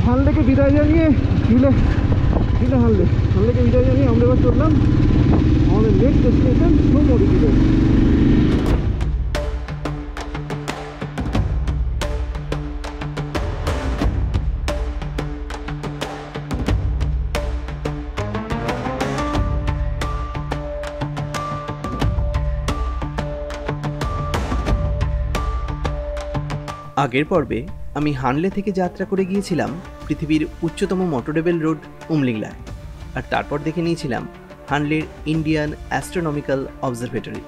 হানলেকে বিদায় জানিয়ে হানলেকে বিদায় জানিয়ে আমরা এবার চললাম আমাদের নেক্সট ডেস্টিনেশন সোমরিতে। আগের পর্বে আমি হানলে থেকে যাত্রা করে গিয়েছিলাম পৃথিবীর উচ্চতম মোটরেবল রোড উমলিংলায়, আর তারপর দেখে নিয়েছিলাম হানলের ইন্ডিয়ান অ্যাস্ট্রোনমিক্যাল অবজারভেটরি।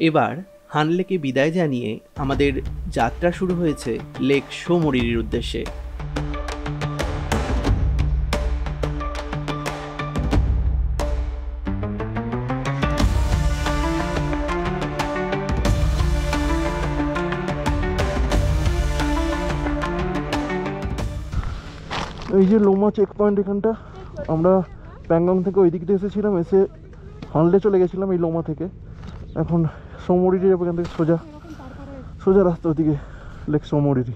এবার হানলেকে বিদায় জানিয়ে আমাদের যাত্রা শুরু হয়েছে লেক সোমরিরির উদ্দেশ্যে। এই যে লোমা চেক পয়েন্ট, এখানটা আমরা প্যাংগং থেকে ওই দিক দিয়ে এসেছিলাম, এসে হানলে চলে গেছিলাম এই লোমা থেকে। এখন সোমরিরি যাবো এখান থেকে, সোজা রাস্তা ওদিকে লেক সোমরিরি।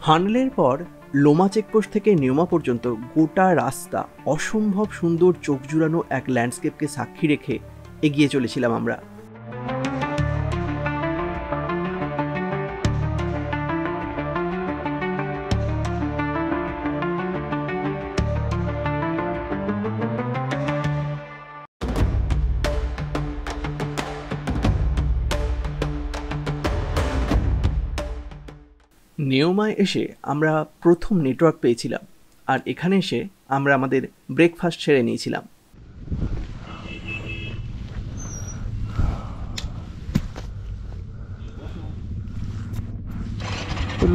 হানলের পর লোমা চেকপোস্ট থেকে নিউমা পর্যন্ত গোটা রাস্তা অসম্ভব সুন্দর চোখ জুড়ানো এক ল্যান্ডস্কেপকে সাক্ষী রেখে এগিয়ে চলেছিলাম আমরা। নিউমায় এসে আমরা প্রথম নেটওয়ার্ক পেয়েছিলাম, আর এখানে এসে আমরা আমাদের ব্রেকফাস্ট সেরে নিয়েছিলাম।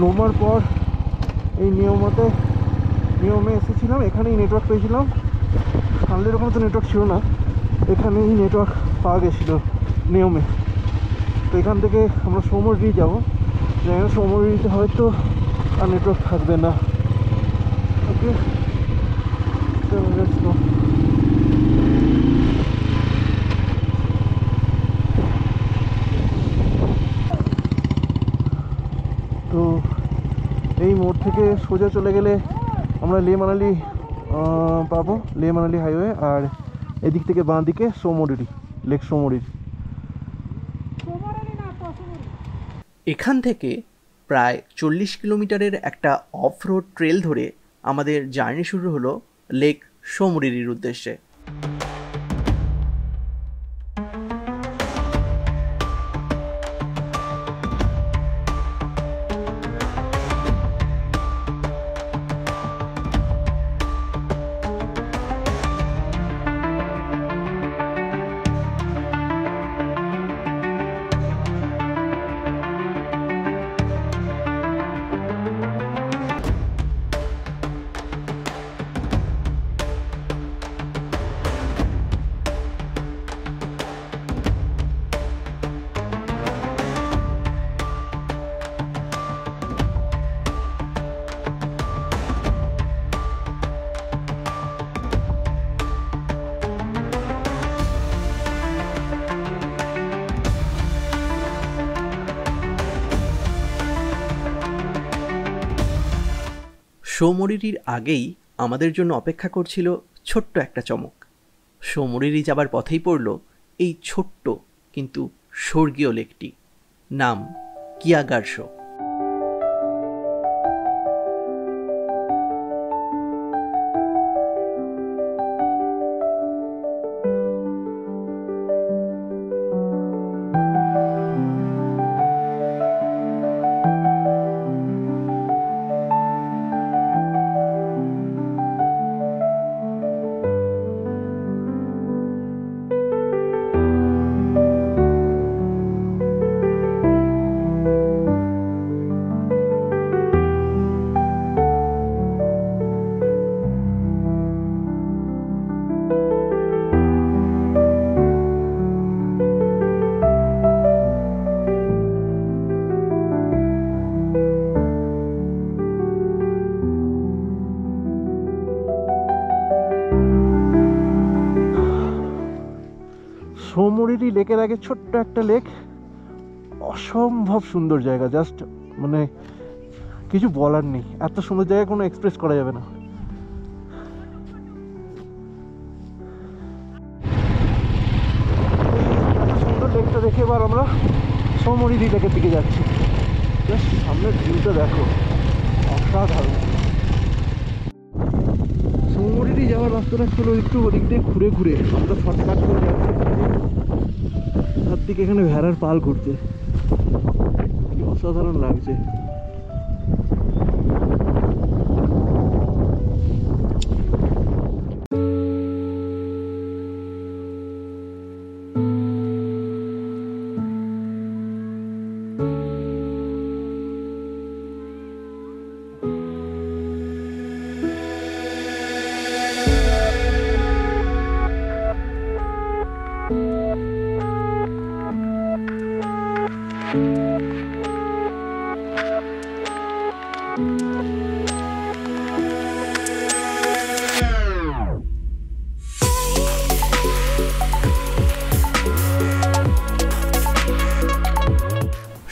লোমার পর এই নিয়মে এসেছিলাম, এখানেই নেটওয়ার্ক পেয়েছিলাম। হানলের ওখানে তো নেটওয়ার্ক ছিল না, এখানেই নেটওয়ার্ক পাওয়া গেছিলো নিয়মে। তো এখান থেকে আমরা সোমরিরি যাবো, সোমরিরিতে হয়তো আর নেটওয়ার্ক থাকবে না। ওকে, তো এই মোড় থেকে সোজা চলে গেলে আমরা লে মানালি পাবো, লে মানালি হাইওয়ে। আর এদিক থেকে বাঁ দিকে সোমরিরি, লেক সোমরিরি। এখান থেকে প্রায় 40 কিলোমিটারের একটা অফ রোড ট্রেল ধরে আমাদের জার্নি শুরু হলো লেক সোমরিরির উদ্দেশ্যে। সোমরিরির আগেই আমাদের জন্য অপেক্ষা করছিল ছোট্ট একটা চমক। সোমরিরি যাবার পথেই পড়ল এই ছোট্ট কিন্তু স্বর্গীয় লেকটি, নাম কিয়াগারশো। সৌমরিরি লেকের আগে ছোট্ট একটা লেক, অসম্ভব সুন্দর জায়গা, জাস্ট মানে কিছু বলার নেই, এত সুন্দর জায়গা কোনো এক্সপ্রেস করা যাবে না। সুন্দর লেকটা দেখে এবার আমরা সৌমরিরি লেকের দিকে যাচ্ছি। জাস্ট সামনের ভিউটা দেখো, অসাধারণ। সৌমরিরি যাওয়ার রাস্তাটা ছিল একটু ওদিক দিয়ে ঘুরে ঘুরে, আমরা শর্টকাট করে যাচ্ছি। তার দিকে এখানে ভেড়ার পাল ঘুরছে, কি অসাধারণ লাগছে।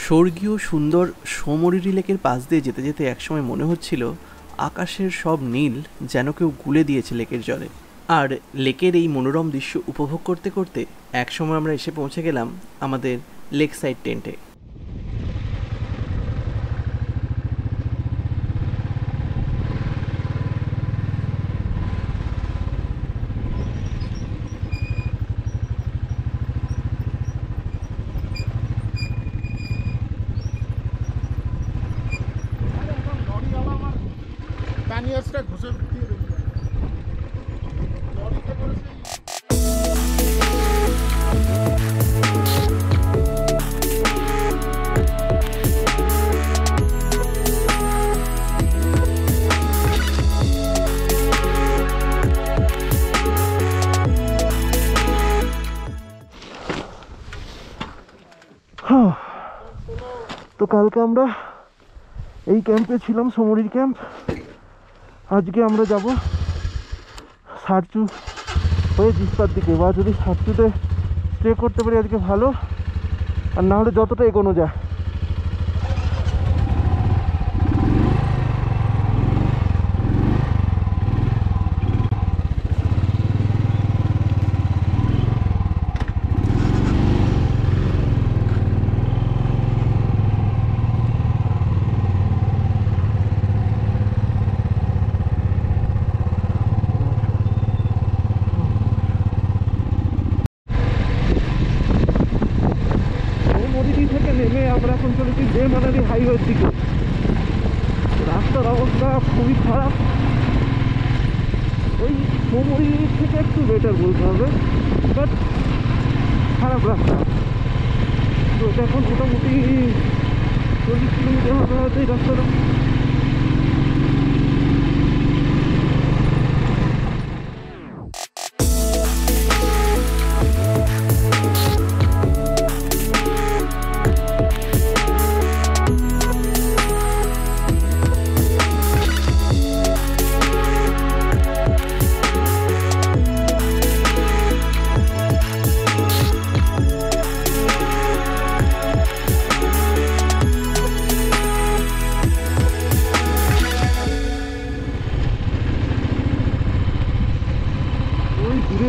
স্বর্গীয় সুন্দর সৌমরিরি লেকের পাশ দিয়ে যেতে যেতে একসময় মনে হচ্ছিল আকাশের সব নীল যেন কেউ গুলে দিয়েছে লেকের জলে। আর লেকের এই মনোরম দৃশ্য উপভোগ করতে করতে একসময় আমরা এসে পৌঁছে গেলাম আমাদের লেক সাইড টেন্টে। তো কালকে আমরা এই ক্যাম্পে ছিলাম, সৌমরিরি ক্যাম্প। আজকে আমরা যাব সারচু হয়ে জিস্পার দিকে, বা যদি সারচুতে স্টে করতে পারি আজকে ভালো, আর না হলে যতটা এগোনো যায়। আমরা এখন চলেছি লে মানালি হাইওয়ের দিকে। রাস্তার অবস্থা খুবই খারাপ, ওই সৌমরিরি থেকে একটু বেটার বলতে হবে, বাট খারাপ রাস্তা। তো এটা এখন মোটামুটি 40 কিলোমিটার হবে হয়তো এই রাস্তাটা।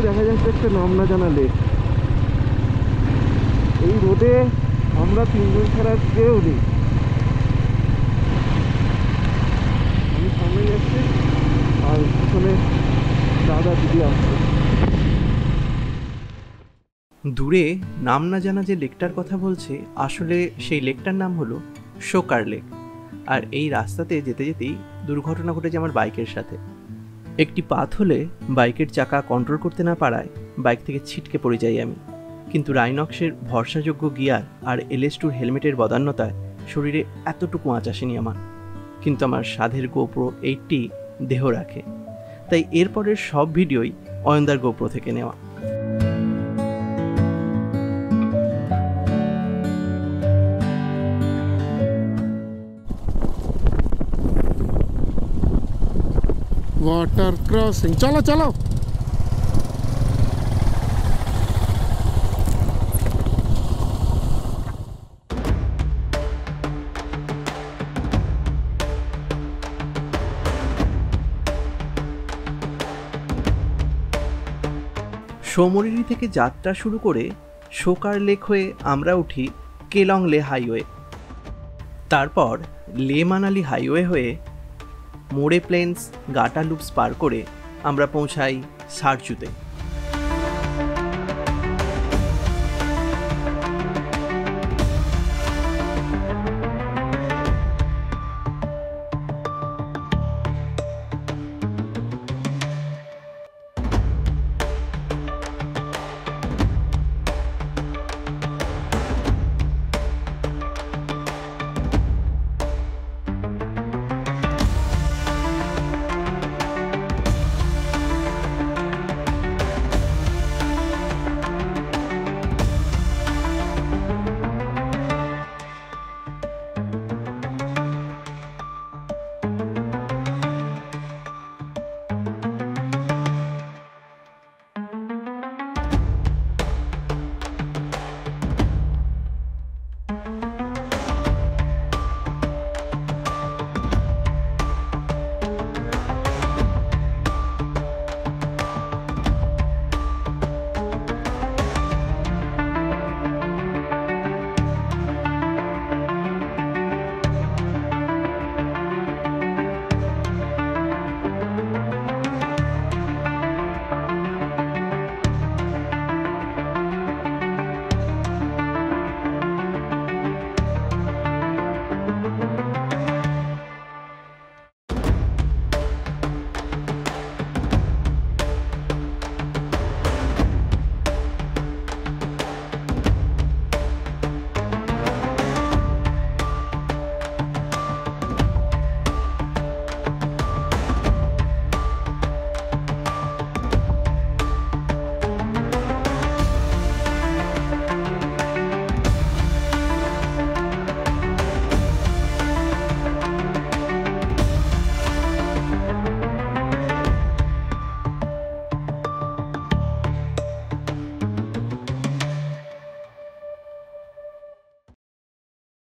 দেখা যাচ্ছে একটা নাম না জানা লেক। এই রোডে আমরা তিনজন ছাড়া কেউ নেই। আমি সামনে যাচ্ছি আর পিছনে দাদা দিদি আসছে। দূরে নাম না জানা যে লেকটার কথা বলছে, আসলে সেই লেকটার নাম হলো শোকার লেক। আর এই রাস্তাতে যেতে যেতেই দুর্ঘটনা ঘটেছে আমার বাইকের সাথে। একটি পাথ হলে বাইকের চাকা কন্ট্রোল করতে না পারায় বাইক থেকে ছিটকে পড়ে যাই আমি। কিন্তু রাইনক্সের ভরসাযোগ্য গিয়ার আর LS2 হেলমেটের বদান্যতায় শরীরে এতটুকু আঁচ আসেনি আমার। কিন্তু আমার সাধের GoPro 80 দেহ রাখে, তাই এরপরের সব ভিডিওই অয়নদার GoPro থেকে নেওয়া। वाटर क्रॉसिंग, चलो चलो। সোমরিরি থেকে যাত্রা শুরু করে শোকার লেক হয়ে আমরা উঠি কেলং লে হাইওয়ে। তারপর লে মানালি হাইওয়ে হয়ে মোরে প্লেন্স গাটা লুপস পার করে আমরা পৌঁছাই সারচুতে।